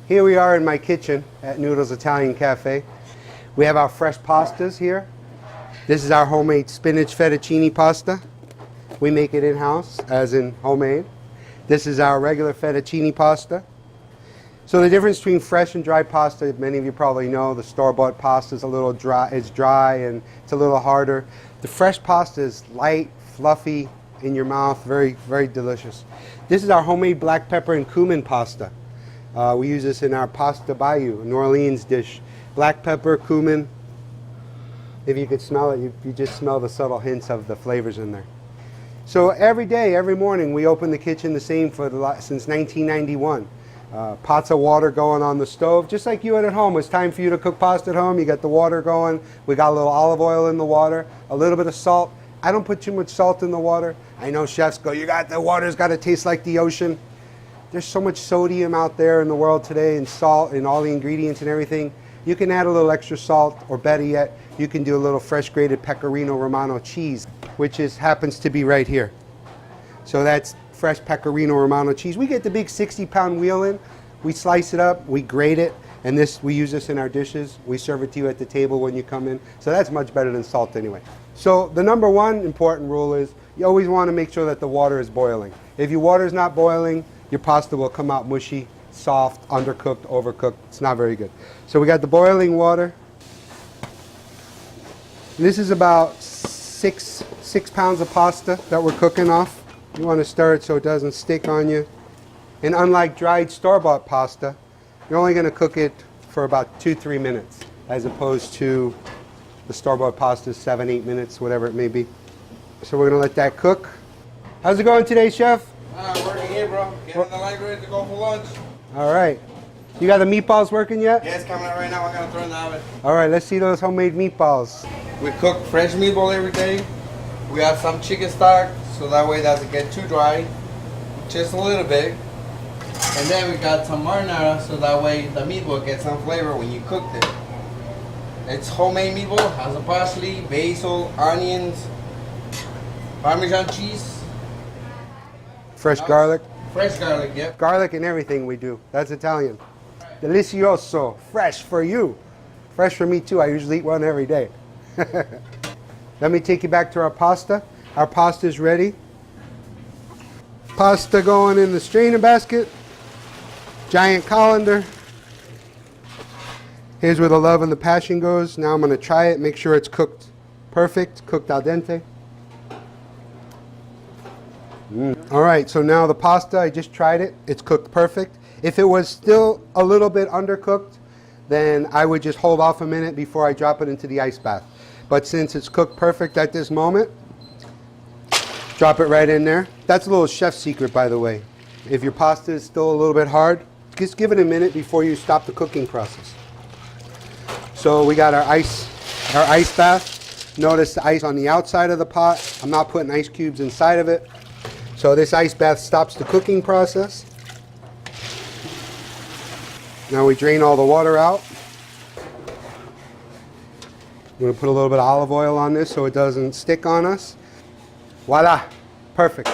Here we are in my kitchen at Noodles Italian Cafe. We have our fresh pastas here. This is our homemade spinach fettuccine pasta. We make it in-house, as in homemade. This is our regular fettuccine pasta. So the difference between fresh and dry pasta, many of you probably know, the store-bought pasta is a little dry, it's dry and it's a little harder. The fresh pasta is light, fluffy in your mouth, very, very delicious. This is our homemade black pepper and cumin pasta. We use this in our pasta bayou, a New Orleans dish. Black pepper, cumin. If you could smell it, you just smell the subtle hints of the flavors in there. So every day, every morning, we open the kitchen the same since 1991. Pots of water going on the stove, just like you at home. It's time for you to cook pasta at home. You got the water going. We got a little olive oil in the water, a little bit of salt. I don't put too much salt in the water. I know chefs go, the water's got to taste like the ocean. There's so much sodium out there in the world today, and salt and all the ingredients and everything. You can add a little extra salt, or better yet, you can do a little fresh grated Pecorino Romano cheese, which happens to be right here. So that's fresh Pecorino Romano cheese. We get the big 60-pound wheel in, we slice it up, we grate it, and we use this in our dishes. We serve it to you at the table when you come in. So that's much better than salt anyway. So the number one important rule is you always want to make sure that the water is boiling. If your water is not boiling, your pasta will come out mushy, soft, undercooked, overcooked. It's not very good. So we got the boiling water. This is about six pounds of pasta that we're cooking off. You want to stir it so it doesn't stick on you. And unlike dried store-bought pasta, you're only going to cook it for about 2-3 minutes, as opposed to the store-bought pasta, 7-8 minutes, whatever it may be. So we're going to let that cook. How's it going today, Chef? Working here, bro. Getting in the line ready to go for lunch. All right. You got the meatballs working yet? Yeah, it's coming out right now. I'm going to throw it in the oven. All right, let's see those homemade meatballs. We cook fresh meatball every day. We have some chicken stock, so that way it doesn't get too dry. Just a little bit. And then we got some marinara, so that way the meatball gets some flavor when you cooked it. It's homemade meatball, has a parsley, basil, onions, Parmesan cheese. Fresh garlic. Fresh garlic, yep. Garlic and everything we do. That's Italian. Delicioso. Fresh for you. Fresh for me too. I usually eat one every day. Let me take you back to our pasta. Our pasta is ready. Pasta going in the strainer basket. Giant colander. Here's where the love and the passion goes. Now I'm going to try it, make sure it's cooked perfect, cooked al dente. All right, so now the pasta, I just tried it. It's cooked perfect. If it was still a little bit undercooked, then I would just hold off a minute before I drop it into the ice bath. But since it's cooked perfect at this moment, drop it right in there. That's a little chef secret, by the way. If your pasta is still a little bit hard, just give it a minute before you stop the cooking process. So we got our ice bath. Notice the ice on the outside of the pot. I'm not putting ice cubes inside of it. So this ice bath stops the cooking process. Now we drain all the water out. I'm going to put a little bit of olive oil on this so it doesn't stick on us. Voila, perfect.